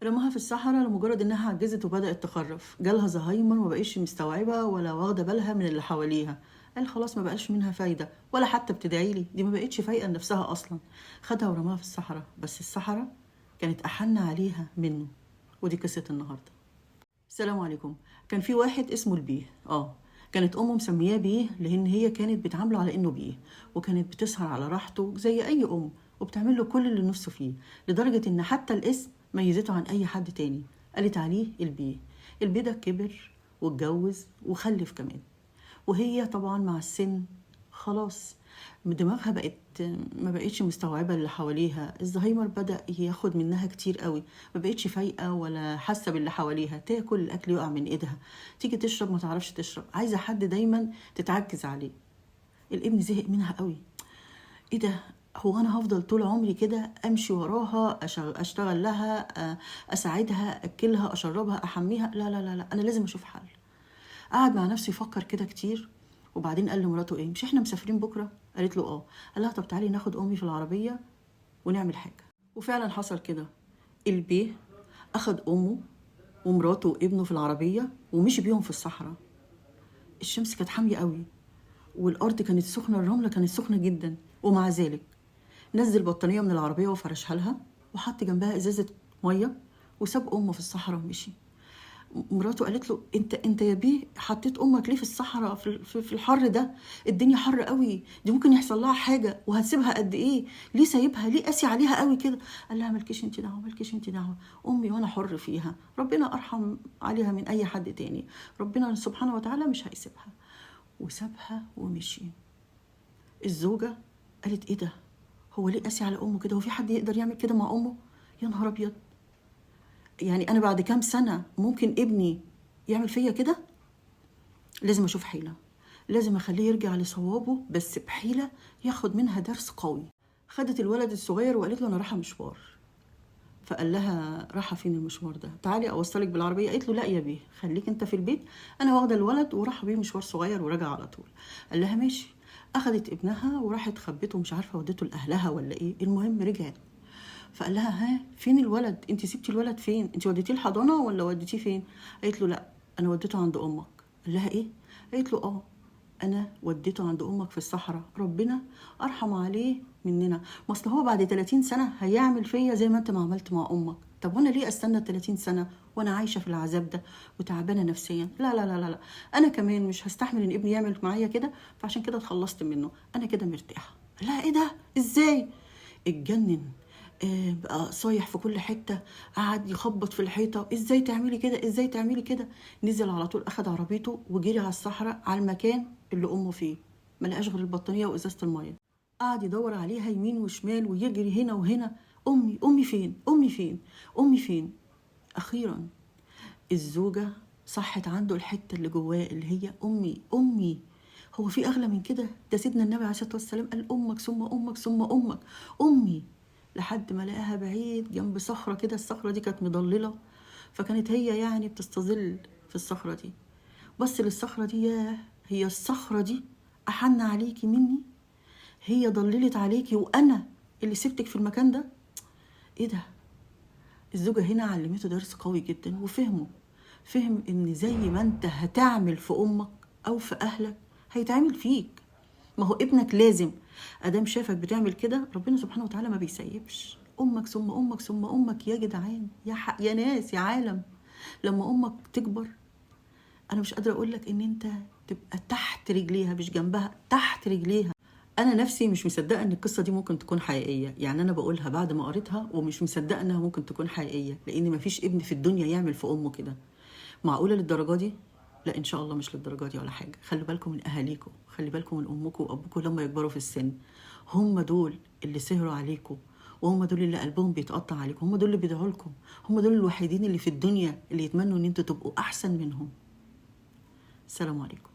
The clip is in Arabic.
رماها في الصحراء لمجرد انها عجزت وبدأت تخرف، جالها زهايمر وما بقتش مستوعبة ولا واخدة بالها من اللي حواليها. قال خلاص ما بقاش منها فايدة ولا حتى بتدعيلي، دي ما بقتش فايقة لنفسها اصلا. خدها ورماها في الصحراء، بس الصحراء كانت احن عليها منه. ودي قصة النهاردة. السلام عليكم. كان في واحد اسمه البيه. كانت امه مسمياه بيه لان هي كانت بتعامله على انه بيه، وكانت بتسهر على راحته زي اي ام، وبتعمل له كل اللي نفسه فيه، لدرجه ان حتى الاسم ميزته عن اي حد تاني. قالت عليه البيه. البيه ده كبر واتجوز وخلف كمان، وهي طبعا مع السن خلاص دماغها ما بقتش مستوعبة اللي حواليها. الزهايمر بدأ ياخد منها كتير قوي، ما بقتش فايقة ولا حاسة باللي حواليها. تاكل الأكل يقع من إيدها، تيجي تشرب ما تعرفش تشرب، عايزة حد دايما تتعجز عليه. الابن زهق منها قوي. ايه ده؟ هو انا هفضل طول عمري كده امشي وراها، اشتغل لها، اساعدها، اكلها، اشربها، احميها؟ لا لا لا لا، انا لازم اشوف حل. قعد مع نفسه يفكر كده كتير، وبعدين قال لمراته ايه، مش احنا مسافرين بكره؟ قالت له اه. قال لها طب تعالي ناخد امي في العربيه ونعمل حاجه. وفعلا حصل كده. البيه اخد امه ومراته وابنه في العربيه ومشي بيهم في الصحراء. الشمس كانت حاميه قوي، والارض كانت سخنه، الرمله كانت سخنه جدا، ومع ذلك نزل بطانيه من العربيه وفرشها لها، وحط جنبها ازازه ميه، وساب امه في الصحراء ومشي. مراته قالت له انت يا بيه حطيت امك ليه في الصحراء في الحر ده؟ الدنيا حر قوي، دي ممكن يحصل لها حاجه، وهتسيبها قد ايه؟ ليه سايبها؟ ليه قاسي عليها قوي كده؟ قال لها مالكيش انت دعوه، مالكيش انت دعوه، امي وانا حر فيها، ربنا ارحم عليها من اي حد تاني، ربنا سبحانه وتعالى مش هيسيبها. وسابها ومشي. الزوجه قالت ايه ده؟ هو ليه قاسي على امه كده؟ هو في حد يقدر يعمل كده مع امه؟ يا نهار ابيض، يعني انا بعد كام سنه ممكن ابني يعمل فيا كده؟ لازم اشوف حيله، لازم اخليه يرجع لصوابه، بس بحيله ياخد منها درس قوي. خدت الولد الصغير وقالت له انا رايحه مشوار. فقال لها رايحه فين المشوار ده؟ تعالي اوصلك بالعربيه. قالت له لا يا بيه، خليك انت في البيت، انا واخده الولد وراح بيه مشوار صغير وراجع على طول. قال لها ماشي. اخدت ابنها وراحت خبته، مش عارفه ودته لاهلها ولا ايه، المهم رجعت. فقال لها ها فين الولد؟ انت سبتي الولد فين؟ انت وديتيه الحضانه ولا وديتيه فين؟ قالت له لا انا وديته عند امك. قال لها ايه؟ قالت له اه، انا وديته عند امك في الصحراء، ربنا ارحم عليه مننا، ما اصل هو بعد 30 سنه هيعمل فيا زي ما انت ما عملت مع امك. طب وانا ليه استنى 30 سنه وانا عايشه في العذاب ده وتعبانه نفسيا؟ لا لا لا لا لا، انا كمان مش هستحمل ان ابني يعمل معايا كده، فعشان كده اتخلصت منه، انا كده مرتاحه. لا ايه ده؟ ازاي؟ اتجنن. بقى صايح في كل حته، قعد يخبط في الحيطه، ازاي تعملي كده، ازاي تعملي كده؟ نزل على طول، اخد عربيته وجري على الصحراء على المكان اللي امه فيه. ما لقاش غير البطانيه وازازه الميه. قعد يدور عليها يمين وشمال ويجري هنا وهنا، امي امي فين، امي فين، امي فين؟ اخيرا الزوجه صحت عنده الحته اللي جواه اللي هي امي امي. هو في اغلى من كده؟ ده سيدنا النبي عليه الصلاه والسلام قال امك ثم امك ثم امك، امي. لحد ما لقاها بعيد جنب صخره كده، الصخره دي كانت مضلله، فكانت هي يعني بتستظل في الصخره دي. بص للصخره دي، ياه، هي الصخره دي احن عليكي مني؟ هي ضللت عليكي وانا اللي سبتك في المكان ده؟ ايه ده؟ الزوجة هنا علمته درس قوي جدا، فهم ان زي ما انت هتعمل في امك او في اهلك هيتعمل فيك. ما هو ابنك لازم ادام شافك بتعمل كده، ربنا سبحانه وتعالى ما بيسيبش. امك ثم امك ثم امك يا جدعان، يا ناس، يا عالم. لما امك تكبر، انا مش قادره اقول لك ان انت تبقى تحت رجليها، مش جنبها، تحت رجليها. انا نفسي مش مصدقه ان القصه دي ممكن تكون حقيقيه، يعني انا بقولها بعد ما قريتها ومش مصدقه انها ممكن تكون حقيقيه، لان مفيش ابن في الدنيا يعمل في امه كده. معقوله للدرجه دي؟ لا ان شاء الله مش للدرجه دي ولا حاجه. خلي بالكم من اهاليكم، خلي بالكم من امكم وابوكم لما يكبروا في السن. هم دول اللي سهروا عليكم، وهم دول اللي قلبهم بيتقطع عليكم، هم دول اللي بيدعوا لكم، هم دول الوحيدين اللي في الدنيا اللي يتمنوا ان انتوا تبقوا احسن منهم. السلام عليكم.